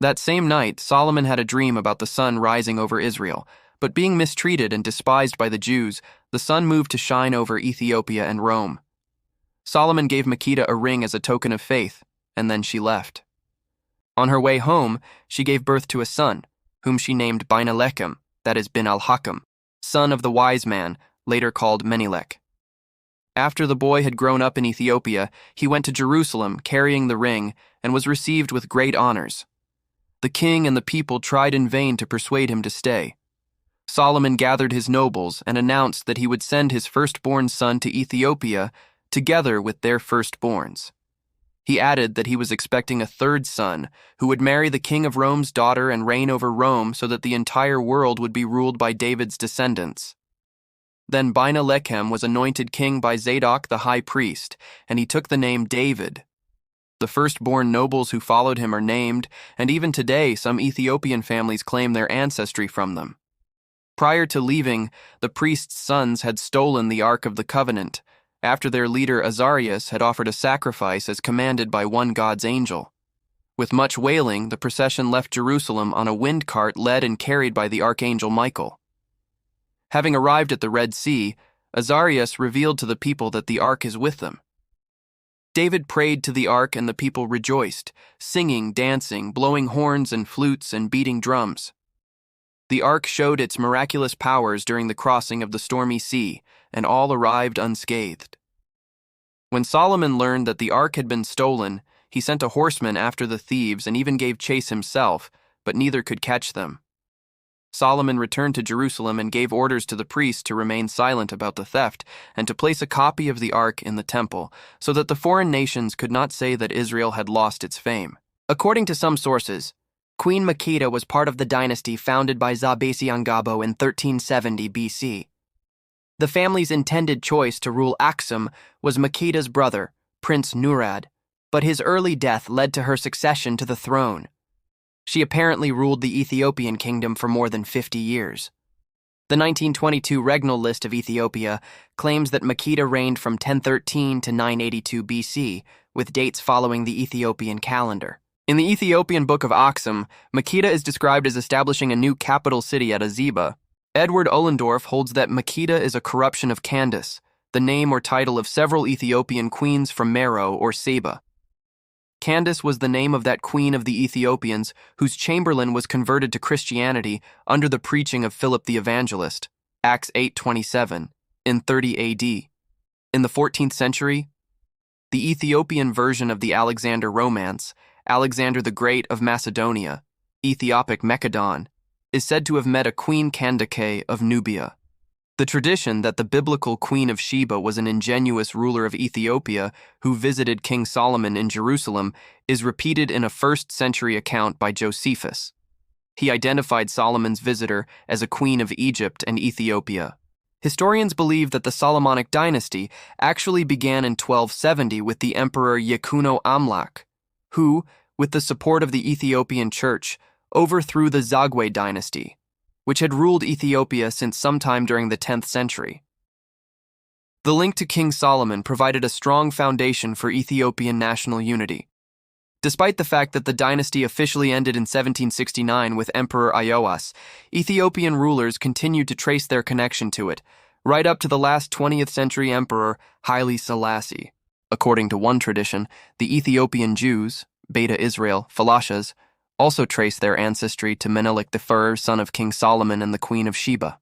That same night, Solomon had a dream about the sun rising over Israel, but being mistreated and despised by the Jews, the sun moved to shine over Ethiopia and Rome. Solomon gave Makeda a ring as a token of faith, and then she left. On her way home, she gave birth to a son, whom she named Menelik I, that is Bin al-Hakam, son of the wise man, later called Menelik. After the boy had grown up in Ethiopia, he went to Jerusalem carrying the ring and was received with great honors. The king and the people tried in vain to persuade him to stay. Solomon gathered his nobles and announced that he would send his firstborn son to Ethiopia together with their firstborns. He added that he was expecting a third son who would marry the king of Rome's daughter and reign over Rome so that the entire world would be ruled by David's descendants. Then Menelik I was anointed king by Zadok the high priest, and he took the name David. The firstborn nobles who followed him are named, and even today some Ethiopian families claim their ancestry from them. Prior to leaving, the priest's sons had stolen the Ark of the Covenant, after their leader Azarias had offered a sacrifice as commanded by one God's angel. With much wailing, the procession left Jerusalem on a wind cart led and carried by the archangel Michael. Having arrived at the Red Sea, Azarias revealed to the people that the ark is with them. David prayed to the ark and the people rejoiced, singing, dancing, blowing horns and flutes and beating drums. The ark showed its miraculous powers during the crossing of the stormy sea, and all arrived unscathed. When Solomon learned that the ark had been stolen, he sent a horseman after the thieves and even gave chase himself, but neither could catch them. Solomon returned to Jerusalem and gave orders to the priests to remain silent about the theft and to place a copy of the ark in the temple, so that the foreign nations could not say that Israel had lost its fame. According to some sources, Queen Makeda was part of the dynasty founded by Zabesi-Angabo in 1370 BC. The family's intended choice to rule Aksum was Makeda's brother, Prince Nurad, but his early death led to her succession to the throne. She apparently ruled the Ethiopian kingdom for more than 50 years. The 1922 regnal list of Ethiopia claims that Makeda reigned from 1013 to 982 BC, with dates following the Ethiopian calendar. In the Ethiopian Book of Aksum, Makeda is described as establishing a new capital city at Azeba. Edward Ollendorff holds that Makeda is a corruption of Candace, the name or title of several Ethiopian queens from Meroe or Sheba. Candace was the name of that queen of the Ethiopians whose chamberlain was converted to Christianity under the preaching of Philip the Evangelist, Acts 8:27, in 30 AD. In the 14th century, the Ethiopian version of the Alexander Romance, Alexander the Great of Macedonia, Ethiopic Macedon, is said to have met a Queen Candace of Nubia. The tradition that the biblical Queen of Sheba was an ingenuous ruler of Ethiopia who visited King Solomon in Jerusalem is repeated in a 1st century account by Josephus. He identified Solomon's visitor as a queen of Egypt and Ethiopia. Historians believe that the Solomonic dynasty actually began in 1270 with the emperor Yekuno Amlak, who, with the support of the Ethiopian church, overthrew the Zagwe dynasty, which had ruled Ethiopia since sometime during the 10th century. The link to King Solomon provided a strong foundation for Ethiopian national unity. Despite the fact that the dynasty officially ended in 1769 with Emperor Ioas, Ethiopian rulers continued to trace their connection to it, right up to the last 20th century emperor Haile Selassie. According to one tradition, the Ethiopian Jews, Beta Israel, Falashas, also trace their ancestry to Menelik I, son of King Solomon and the Queen of Sheba.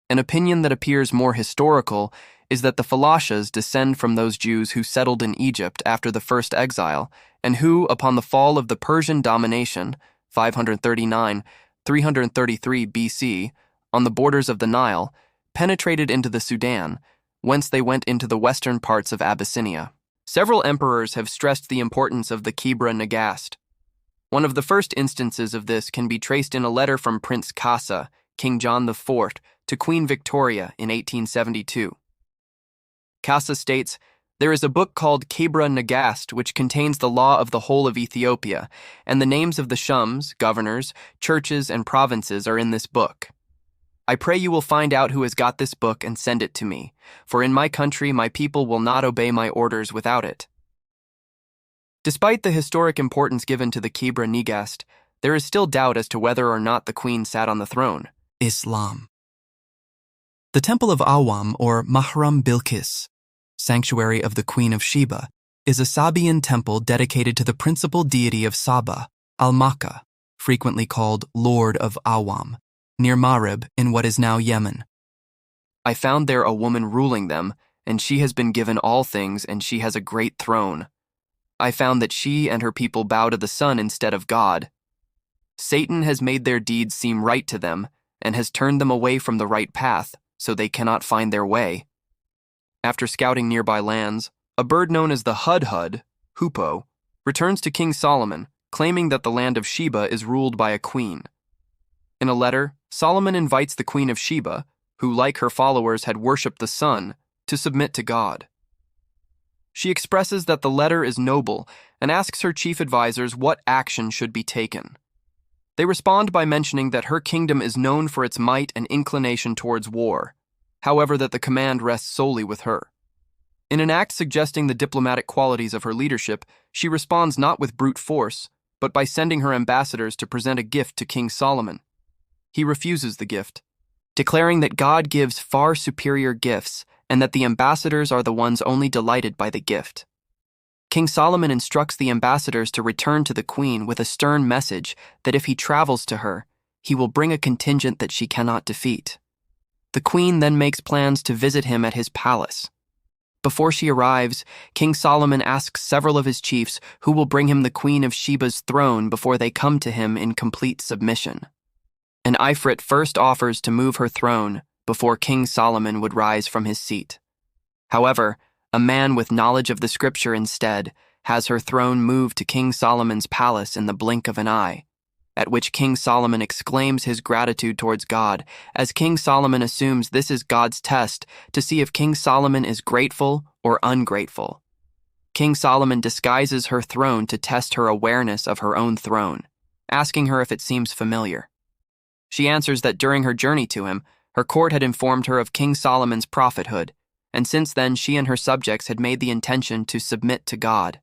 An opinion that appears more historical is that the Falashas descend from those Jews who settled in Egypt after the first exile, and who, upon the fall of the Persian domination, 539-333 BC, on the borders of the Nile, penetrated into the Sudan, whence they went into the western parts of Abyssinia. Several emperors have stressed the importance of the Kebra Nagast. One of the first instances of this can be traced in a letter from Prince Kassa, King John IV, to Queen Victoria in 1872. Kassa states, "There is a book called Kebra Nagast which contains the law of the whole of Ethiopia, and the names of the shums, governors, churches, and provinces are in this book. I pray you will find out who has got this book and send it to me, for in my country my people will not obey my orders without it." Despite the historic importance given to the Kibra Nagast, there is still doubt as to whether or not the queen sat on the throne. Islam. The Temple of Awam, or Mahram Bilqis, sanctuary of the Queen of Sheba, is a Sabaean temple dedicated to the principal deity of Saba, Al-Makka, frequently called Lord of Awam, near Marib in what is now Yemen. I found there a woman ruling them, and she has been given all things, and she has a great throne. I found that she and her people bow to the sun instead of God. Satan has made their deeds seem right to them, and has turned them away from the right path, so they cannot find their way. After scouting nearby lands, a bird known as the hudhud, hoopoe, returns to King Solomon, claiming that the land of Sheba is ruled by a queen. In a letter, Solomon invites the Queen of Sheba, who like her followers had worshipped the sun, to submit to God. She expresses that the letter is noble and asks her chief advisors what action should be taken. They respond by mentioning that her kingdom is known for its might and inclination towards war, however that the command rests solely with her. In an act suggesting the diplomatic qualities of her leadership, she responds not with brute force, but by sending her ambassadors to present a gift to King Solomon. He refuses the gift, declaring that God gives far superior gifts and that the ambassadors are the ones only delighted by the gift. King Solomon instructs the ambassadors to return to the queen with a stern message that if he travels to her, he will bring a contingent that she cannot defeat. The queen then makes plans to visit him at his palace. Before she arrives, King Solomon asks several of his chiefs who will bring him the Queen of Sheba's throne before they come to him in complete submission. An Ifrit first offers to move her throne before King Solomon would rise from his seat. However, a man with knowledge of the scripture instead has her throne moved to King Solomon's palace in the blink of an eye, at which King Solomon exclaims his gratitude towards God, as King Solomon assumes this is God's test to see if King Solomon is grateful or ungrateful. King Solomon disguises her throne to test her awareness of her own throne, asking her if it seems familiar. She answers that during her journey to him, her court had informed her of King Solomon's prophethood, and since then she and her subjects had made the intention to submit to God.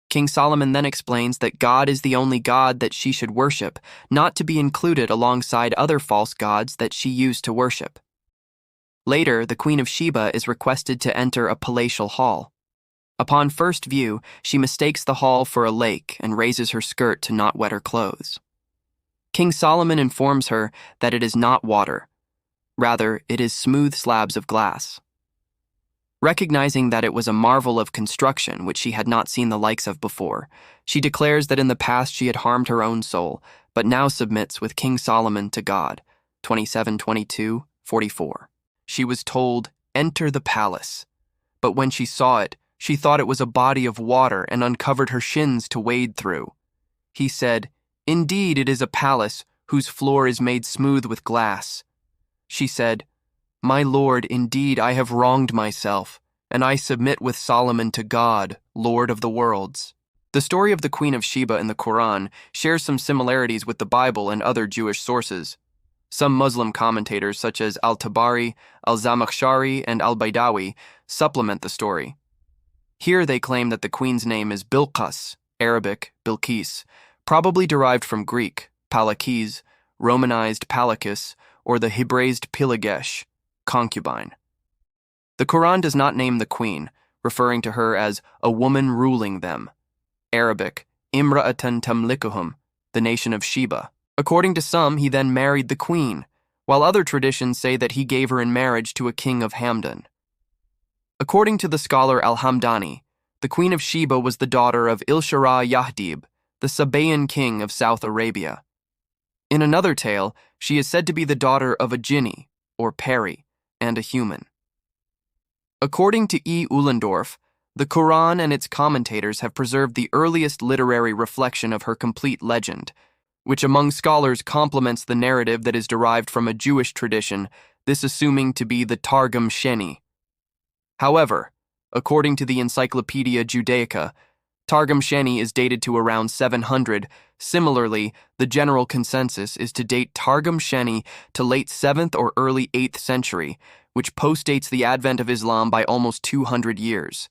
King Solomon then explains that God is the only God that she should worship, not to be included alongside other false gods that she used to worship. Later, the Queen of Sheba is requested to enter a palatial hall. Upon first view, she mistakes the hall for a lake and raises her skirt to not wet her clothes. King Solomon informs her that it is not water. Rather, it is smooth slabs of glass. Recognizing that it was a marvel of construction which she had not seen the likes of before, she declares that in the past she had harmed her own soul, but now submits with King Solomon to God. 27:22-44. She was told, "Enter the palace." But when she saw it, she thought it was a body of water and uncovered her shins to wade through. He said, "Indeed, it is a palace whose floor is made smooth with glass." She said, "My lord, indeed I have wronged myself, and I submit with Solomon to God, Lord of the worlds." The story of the Queen of Sheba in the Quran shares some similarities with the Bible and other Jewish sources. Some Muslim commentators such as Al-Tabari, Al-Zamakhshari, and Al-Baidawi supplement the story. Here they claim that the queen's name is Bilqas, Arabic, Bilqis, probably derived from Greek, Palakis, Romanized Palakis, or the Hebraized Pilagesh, concubine. The Quran does not name the queen, referring to her as a woman ruling them. Arabic, Imra'atan Tamlikuhum, the nation of Sheba. According to some, he then married the queen, while other traditions say that he gave her in marriage to a king of Hamdan. According to the scholar Al-Hamdani, the Queen of Sheba was the daughter of Ilshara Yahdib, the Sabaean king of South Arabia. In another tale, she is said to be the daughter of a jinni, or peri, and a human. According to E. Uhlendorf, the Quran and its commentators have preserved the earliest literary reflection of her complete legend, which among scholars complements the narrative that is derived from a Jewish tradition, this assuming to be the Targum Sheni. However, according to the Encyclopedia Judaica, Targum Sheni is dated to around 700. Similarly, the general consensus is to date Targum Sheni to late 7th or early 8th century, which postdates the advent of Islam by almost 200 years.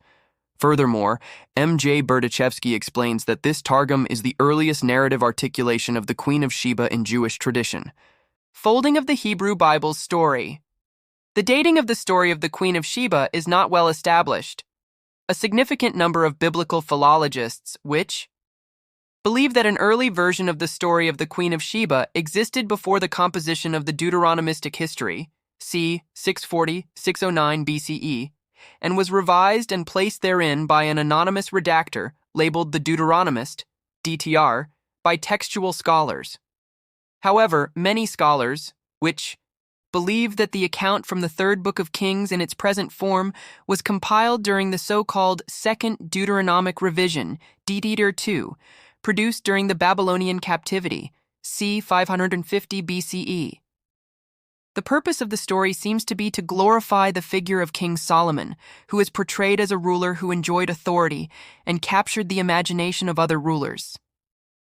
Furthermore, M.J. Berdichevsky explains that this Targum is the earliest narrative articulation of the Queen of Sheba in Jewish tradition. Folding of the Hebrew Bible's story. The dating of the story of the Queen of Sheba is not well established. A significant number of biblical philologists, which believe that an early version of the story of the Queen of Sheba existed before the composition of the Deuteronomistic history, c. 640-609 BCE, and was revised and placed therein by an anonymous redactor labeled the Deuteronomist, DTR, by textual scholars. However, many scholars, which believe that the account from the Third Book of Kings in its present form was compiled during the so-called Second Deuteronomic Revision, DDR II, produced during the Babylonian captivity, c. 550 BCE. The purpose of the story seems to be to glorify the figure of King Solomon, who is portrayed as a ruler who enjoyed authority and captured the imagination of other rulers.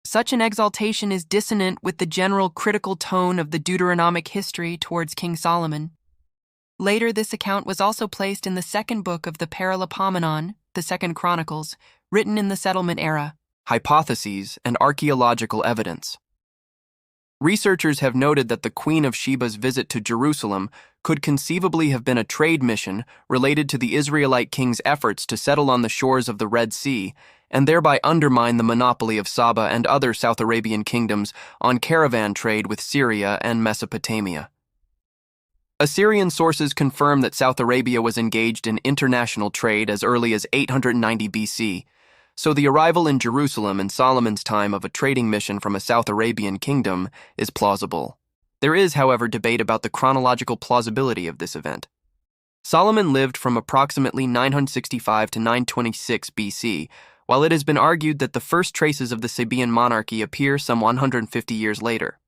Such an exaltation is dissonant with the general critical tone of the Deuteronomic history towards King Solomon. Later, this account was also placed in the second book of the Paralipomenon, the Second Chronicles, written in the settlement era. Hypotheses and archaeological evidence. Researchers have noted that the Queen of Sheba's visit to Jerusalem could conceivably have been a trade mission related to the Israelite king's efforts to settle on the shores of the Red Sea and thereby undermine the monopoly of Saba and other South Arabian kingdoms on caravan trade with Syria and Mesopotamia. Assyrian sources confirm that South Arabia was engaged in international trade as early as 890 BC, so the arrival in Jerusalem in Solomon's time of a trading mission from a South Arabian kingdom is plausible. There is, however, debate about the chronological plausibility of this event. Solomon lived from approximately 965 to 926 BC, while it has been argued that the first traces of the Sabaean monarchy appear some 150 years later.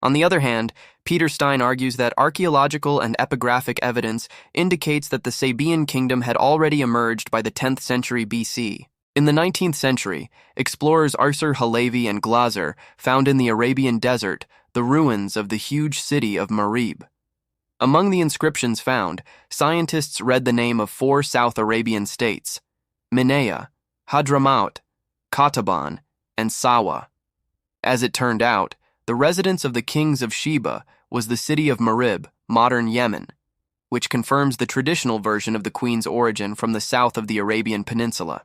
On the other hand, Peter Stein argues that archaeological and epigraphic evidence indicates that the Sabaean kingdom had already emerged by the 10th century BC. In the 19th century, explorers Arser Halevi and Glaser found in the Arabian desert the ruins of the huge city of Marib. Among the inscriptions found, scientists read the name of 4 South Arabian states: Minea, Hadramaut, Qataban, and Sawa. As it turned out, the residence of the kings of Sheba was the city of Marib, modern Yemen, which confirms the traditional version of the queen's origin from the south of the Arabian Peninsula.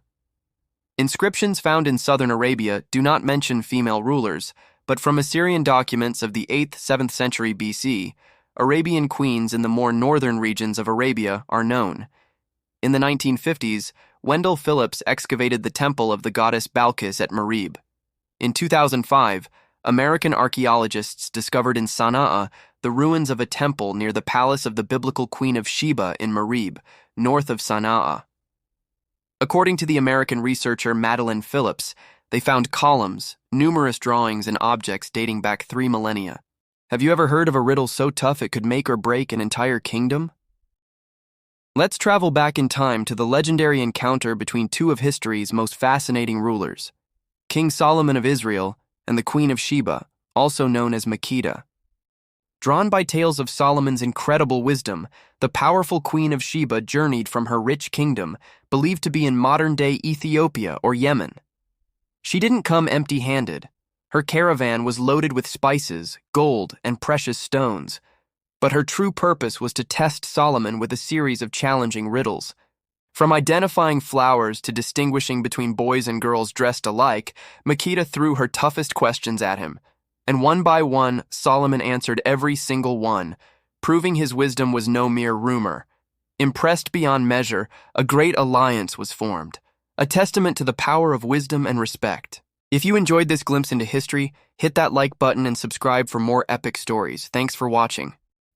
Inscriptions found in southern Arabia do not mention female rulers, but from Assyrian documents of the 8th-7th century BC, Arabian queens in the more northern regions of Arabia are known. In the 1950s, Wendell Phillips excavated the temple of the goddess Balkis at Marib. In 2005, American archaeologists discovered in Sana'a the ruins of a temple near the palace of the biblical Queen of Sheba in Marib, north of Sana'a. According to the American researcher Madeline Phillips, they found columns, numerous drawings, and objects dating back 3 millennia. Have you ever heard of a riddle so tough it could make or break an entire kingdom? Let's travel back in time to the legendary encounter between 2 of history's most fascinating rulers, King Solomon of Israel and the Queen of Sheba, also known as Makeda. Drawn by tales of Solomon's incredible wisdom, the powerful Queen of Sheba journeyed from her rich kingdom, believed to be in modern-day Ethiopia or Yemen. She didn't come empty-handed. Her caravan was loaded with spices, gold, and precious stones. But her true purpose was to test Solomon with a series of challenging riddles. From identifying flowers to distinguishing between boys and girls dressed alike, Makeda threw her toughest questions at him. And one by one, Solomon answered every single one, proving his wisdom was no mere rumor. Impressed beyond measure, a great alliance was formed, a testament to the power of wisdom and respect. If you enjoyed this glimpse into history, hit that like button and subscribe for more epic stories. Thanks for watching.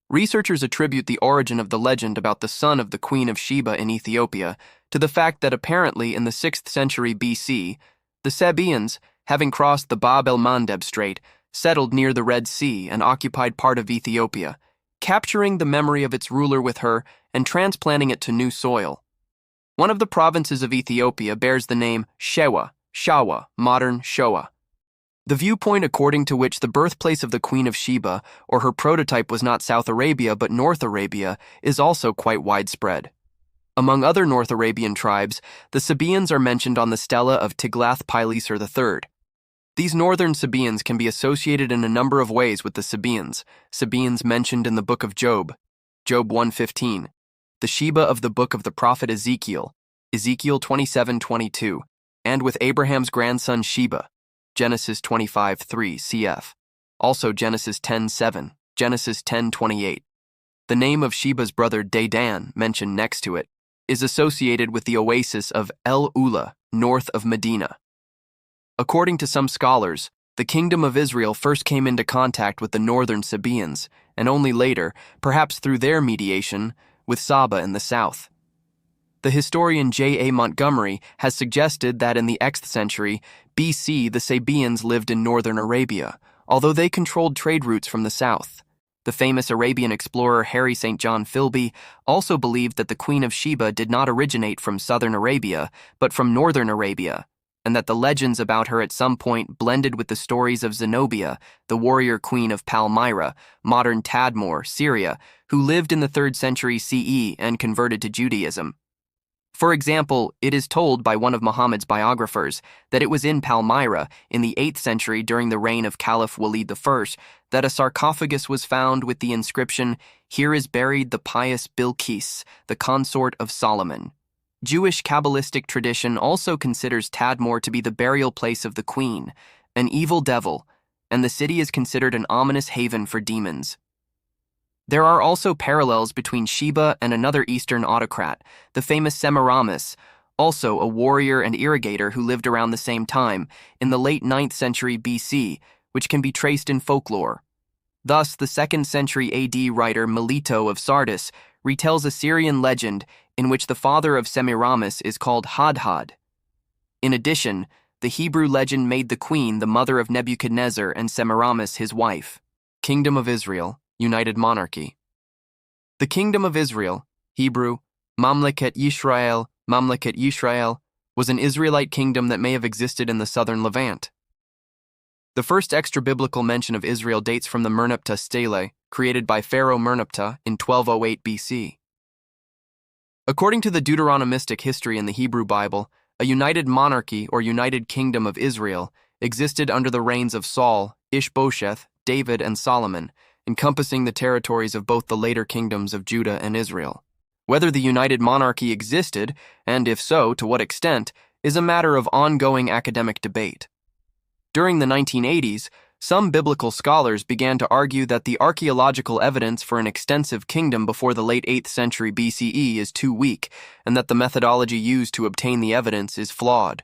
Researchers attribute the origin of the legend about the son of the Queen of Sheba in Ethiopia to the fact that apparently in the 6th century BC, the Sabaeans, having crossed the Bab el-Mandeb Strait, settled near the Red Sea and occupied part of Ethiopia, capturing the memory of its ruler with her and transplanting it to new soil. One of the provinces of Ethiopia bears the name Shewa, Shawa, modern Shoa. The viewpoint according to which the birthplace of the Queen of Sheba or her prototype was not South Arabia but North Arabia is also quite widespread. Among other North Arabian tribes, the Sabaeans are mentioned on the stela of Tiglath-Pileser III. These northern Sabaeans can be associated in a number of ways with the Sabaeans mentioned in the book of Job, Job 1:15, the Sheba of the book of the prophet Ezekiel, Ezekiel 27:22, and with Abraham's grandson Sheba, Genesis 25:3 cf. Also Genesis 10:7, Genesis 10:28. The name of Sheba's brother Dedan, mentioned next to it, is associated with the oasis of El Ula, north of Medina. According to some scholars, the kingdom of Israel first came into contact with the northern Sabaeans, and only later, perhaps through their mediation, with Saba in the south. The historian J. A. Montgomery has suggested that in the 8th century BC the Sabaeans lived in northern Arabia, although they controlled trade routes from the south. The famous Arabian explorer Harry St. John Philby also believed that the Queen of Sheba did not originate from southern Arabia, but from northern Arabia, and that the legends about her at some point blended with the stories of Zenobia, the warrior queen of Palmyra, modern Tadmor, Syria, who lived in the 3rd century CE and converted to Judaism. For example, it is told by one of Muhammad's biographers that it was in Palmyra in the 8th century during the reign of Caliph Walid I that a sarcophagus was found with the inscription, "Here is buried the pious Bilqis, the consort of Solomon." Jewish Kabbalistic tradition also considers Tadmor to be the burial place of the queen, an evil devil, and the city is considered an ominous haven for demons. There are also parallels between Sheba and another Eastern autocrat, the famous Semiramis, also a warrior and irrigator who lived around the same time, in the late 9th century BC, which can be traced in folklore. Thus, the 2nd century AD writer Melito of Sardis retells a Syrian legend in which the father of Semiramis is called Hadhad. In addition, the Hebrew legend made the queen the mother of Nebuchadnezzar and Semiramis his wife. Kingdom of Israel, United Monarchy. The Kingdom of Israel, Hebrew, Mamleket Yisrael, was an Israelite kingdom that may have existed in the southern Levant. The first extra-biblical mention of Israel dates from the Merneptah stele, created by Pharaoh Merneptah in 1208 BC. According to the Deuteronomistic history in the Hebrew Bible, a united monarchy or united kingdom of Israel existed under the reigns of Saul, Ishbosheth, David, and Solomon, encompassing the territories of both the later kingdoms of Judah and Israel. Whether the united monarchy existed, and if so, to what extent, is a matter of ongoing academic debate. During the 1980s, some biblical scholars began to argue that the archaeological evidence for an extensive kingdom before the late 8th century BCE is too weak, and that the methodology used to obtain the evidence is flawed.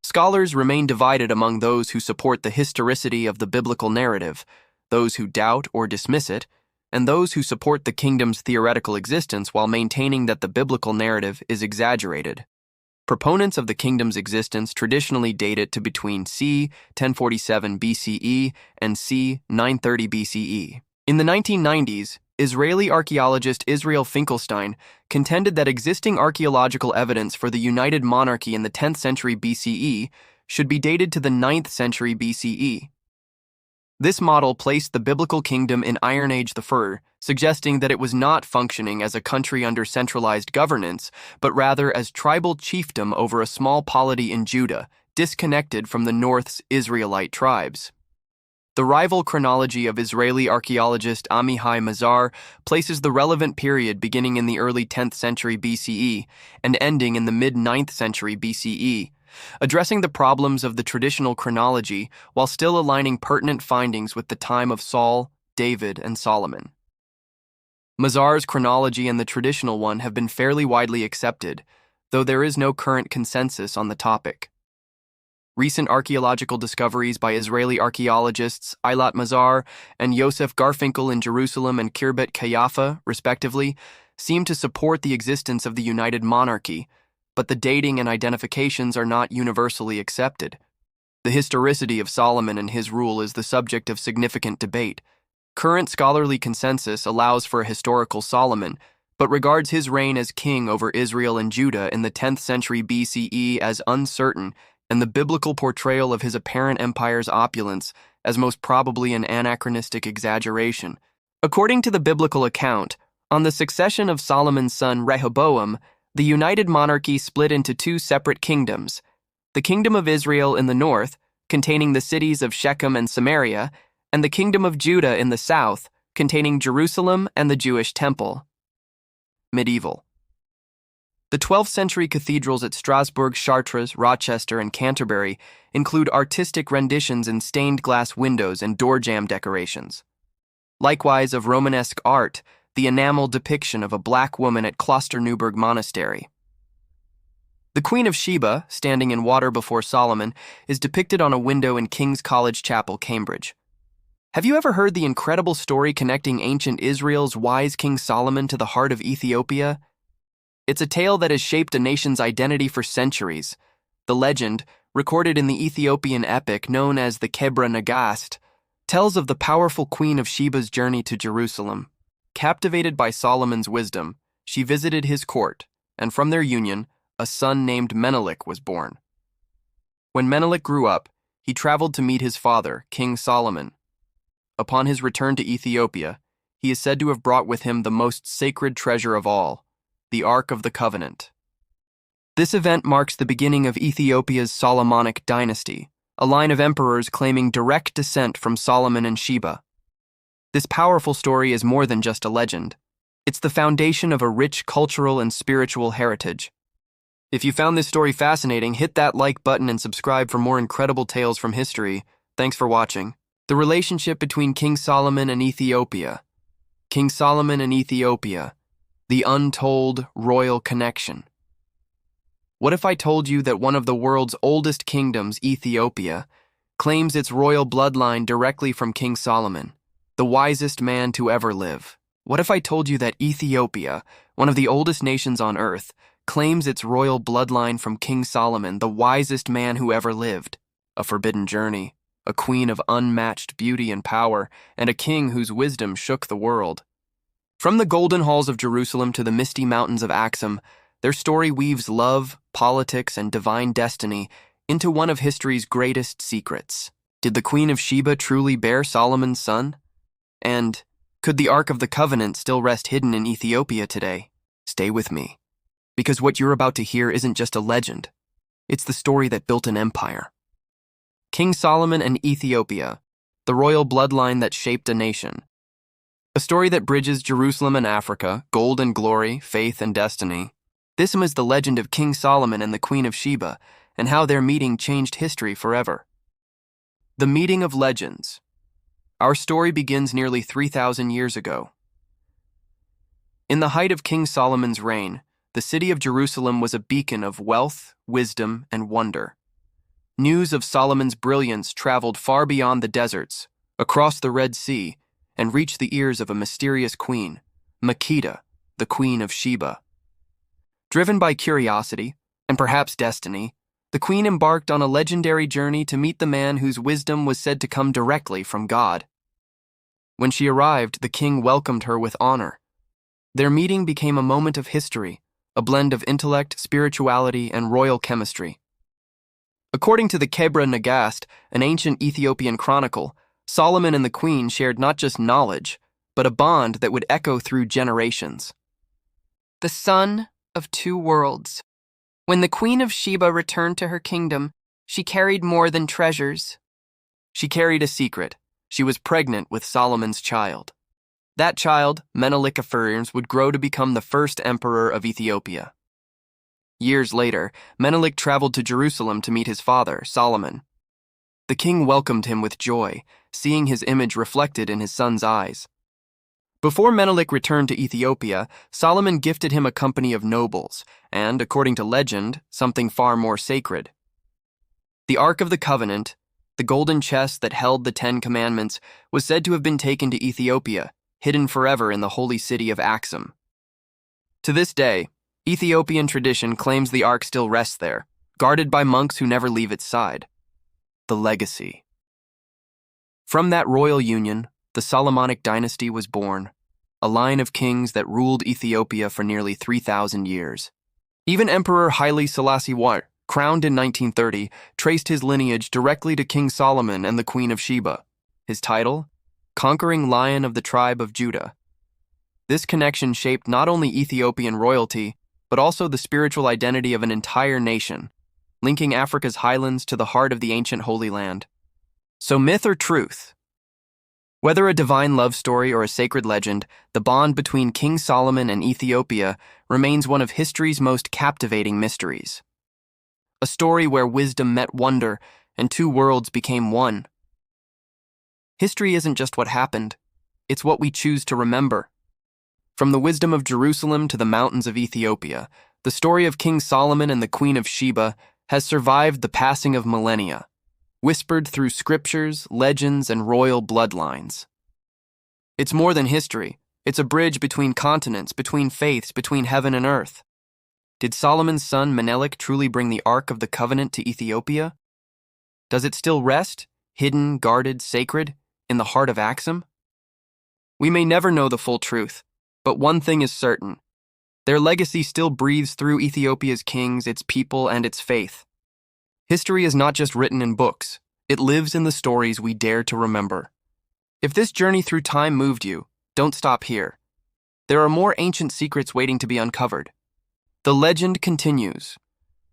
Scholars remain divided among those who support the historicity of the biblical narrative, those who doubt or dismiss it, and those who support the kingdom's theoretical existence while maintaining that the biblical narrative is exaggerated. Proponents of the kingdom's existence traditionally date it to between c. 1047 BCE and c. 930 BCE. In the 1990s, Israeli archaeologist Israel Finkelstein contended that existing archaeological evidence for the United Monarchy in the 10th century BCE should be dated to the 9th century BCE. This model placed the biblical kingdom in Iron Age I, suggesting that it was not functioning as a country under centralized governance, but rather as tribal chiefdom over a small polity in Judah, disconnected from the North's Israelite tribes. The rival chronology of Israeli archaeologist Amihai Mazar places the relevant period beginning in the early 10th century BCE and ending in the mid-9th century BCE, addressing the problems of the traditional chronology while still aligning pertinent findings with the time of Saul, David, and Solomon. Mazar's chronology and the traditional one have been fairly widely accepted, though there is no current consensus on the topic. Recent archaeological discoveries by Israeli archaeologists Eilat Mazar and Yosef Garfinkel in Jerusalem and Khirbet Kayafa, respectively, seem to support the existence of the United Monarchy, but the dating and identifications are not universally accepted. The historicity of Solomon and his rule is the subject of significant debate. Current scholarly consensus allows for a historical Solomon, but regards his reign as king over Israel and Judah in the 10th century BCE as uncertain, and the biblical portrayal of his apparent empire's opulence as most probably an anachronistic exaggeration. According to the biblical account, On the succession of Solomon's son Rehoboam, the United Monarchy split into two separate kingdoms: the Kingdom of Israel in the north, containing the cities of Shechem and Samaria, and the Kingdom of Judah in the south, containing Jerusalem and the Jewish temple. Medieval. The 12th century cathedrals at Strasbourg, Chartres, Rochester, and Canterbury include artistic renditions in stained glass windows and door jamb decorations. Likewise, of Romanesque art, the enamel depiction of a black woman at Klosterneuburg Monastery. The Queen of Sheba, standing in water before Solomon, is depicted on a window in King's College Chapel, Cambridge. Have you ever heard the incredible story connecting ancient Israel's wise King Solomon to the heart of Ethiopia? It's a tale that has shaped a nation's identity for centuries. The legend, recorded in the Ethiopian epic known as the Kebra Nagast, tells of the powerful Queen of Sheba's journey to Jerusalem. Captivated by Solomon's wisdom, she visited his court, and from their union, a son named Menelik was born. When Menelik grew up, he traveled to meet his father, King Solomon. Upon his return to Ethiopia, he is said to have brought with him the most sacred treasure of all, the Ark of the Covenant. This event marks the beginning of Ethiopia's Solomonic dynasty, a line of emperors claiming direct descent from Solomon and Sheba. This powerful story is more than just a legend. It's the foundation of a rich cultural and spiritual heritage. If you found this story fascinating, hit that like button and subscribe for more incredible tales from history. Thanks for watching. The relationship between King Solomon and Ethiopia. King Solomon and Ethiopia. The untold royal connection. What if I told you that one of the world's oldest kingdoms, Ethiopia, claims its royal bloodline directly from King Solomon, the wisest man to ever live? What if I told you that Ethiopia, one of the oldest nations on earth, claims its royal bloodline from King Solomon, the wisest man who ever lived? A forbidden journey, a queen of unmatched beauty and power, and a king whose wisdom shook the world. From the golden halls of Jerusalem to the misty mountains of Axum, their story weaves love, politics, and divine destiny into one of history's greatest secrets. Did the Queen of Sheba truly bear Solomon's son? And could the Ark of the Covenant still rest hidden in Ethiopia today? Stay with me, because what you're about to hear isn't just a legend. It's the story that built an empire. King Solomon and Ethiopia, the royal bloodline that shaped a nation. A story that bridges Jerusalem and Africa, gold and glory, faith and destiny. This is the legend of King Solomon and the Queen of Sheba, and how their meeting changed history forever. The Meeting of Legends. Our story begins nearly 3,000 years ago. In the height of King Solomon's reign, the city of Jerusalem was a beacon of wealth, wisdom, and wonder. News of Solomon's brilliance traveled far beyond the deserts, across the Red Sea, and reached the ears of a mysterious queen, Menelik, the Queen of Sheba. Driven by curiosity, and perhaps destiny, the queen embarked on a legendary journey to meet the man whose wisdom was said to come directly from God. When she arrived, the king welcomed her with honor. Their meeting became a moment of history, a blend of intellect, spirituality, and royal chemistry. According to the Kebra Nagast, an ancient Ethiopian chronicle, Solomon and the queen shared not just knowledge, but a bond that would echo through generations. The son of two worlds. When the Queen of Sheba returned to her kingdom, she carried more than treasures. She carried a secret. She was pregnant with Solomon's child. That child, Menelik I, would grow to become the first emperor of Ethiopia. Years later, Menelik traveled to Jerusalem to meet his father, Solomon. The king welcomed him with joy, seeing his image reflected in his son's eyes. Before Menelik returned to Ethiopia, Solomon gifted him a company of nobles, and, according to legend, something far more sacred. The Ark of the Covenant, the golden chest that held the 10 Commandments, was said to have been taken to Ethiopia, hidden forever in the holy city of Axum. To this day, Ethiopian tradition claims the Ark still rests there, guarded by monks who never leave its side. The legacy. From that royal union, the Solomonic dynasty was born, a line of kings that ruled Ethiopia for nearly 3,000 years. Even Emperor Haile Selassie I, crowned in 1930, traced his lineage directly to King Solomon and the Queen of Sheba. His title? Conquering Lion of the Tribe of Judah. This connection shaped not only Ethiopian royalty, but also the spiritual identity of an entire nation, linking Africa's highlands to the heart of the ancient Holy Land. So myth or truth? Whether a divine love story or a sacred legend, the bond between King Solomon and Ethiopia remains one of history's most captivating mysteries. A story where wisdom met wonder and two worlds became one. History isn't just what happened, it's what we choose to remember. From the wisdom of Jerusalem to the mountains of Ethiopia, the story of King Solomon and the Queen of Sheba has survived the passing of millennia, whispered through scriptures, legends, and royal bloodlines. It's more than history. It's a bridge between continents, between faiths, between heaven and earth. Did Solomon's son Menelik truly bring the Ark of the Covenant to Ethiopia? Does it still rest, hidden, guarded, sacred, in the heart of Axum? We may never know the full truth, but one thing is certain. Their legacy still breathes through Ethiopia's kings, its people, and its faith. History is not just written in books, it lives in the stories we dare to remember. If this journey through time moved you, don't stop here. There are more ancient secrets waiting to be uncovered. The legend continues.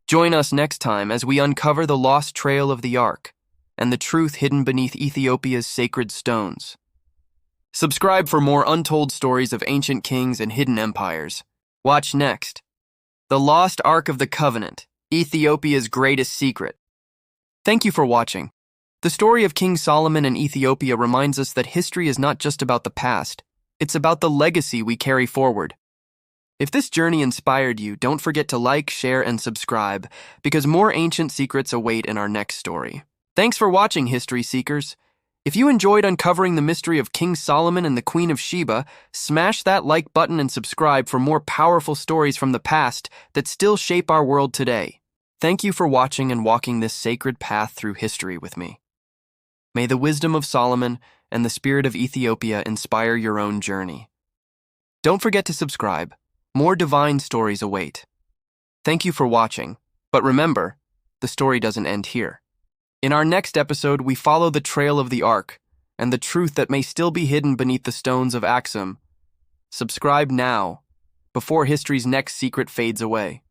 Join us next time as we uncover the lost trail of the Ark and the truth hidden beneath Ethiopia's sacred stones. Subscribe for more untold stories of ancient kings and hidden empires. Watch next. The Lost Ark of the Covenant, Ethiopia's greatest secret. Thank you for watching. The story of King Solomon and Ethiopia reminds us that history is not just about the past, it's about the legacy we carry forward. If this journey inspired you, don't forget to like, share, and subscribe, because more ancient secrets await in our next story. Thanks for watching, History Seekers. If you enjoyed uncovering the mystery of King Solomon and the Queen of Sheba, smash that like button and subscribe for more powerful stories from the past that still shape our world today. Thank you for watching and walking this sacred path through history with me. May the wisdom of Solomon and the spirit of Ethiopia inspire your own journey. Don't forget to subscribe. More divine stories await. Thank you for watching, but remember, the story doesn't end here. In our next episode, we follow the trail of the Ark and the truth that may still be hidden beneath the stones of Axum. Subscribe now, before history's next secret fades away.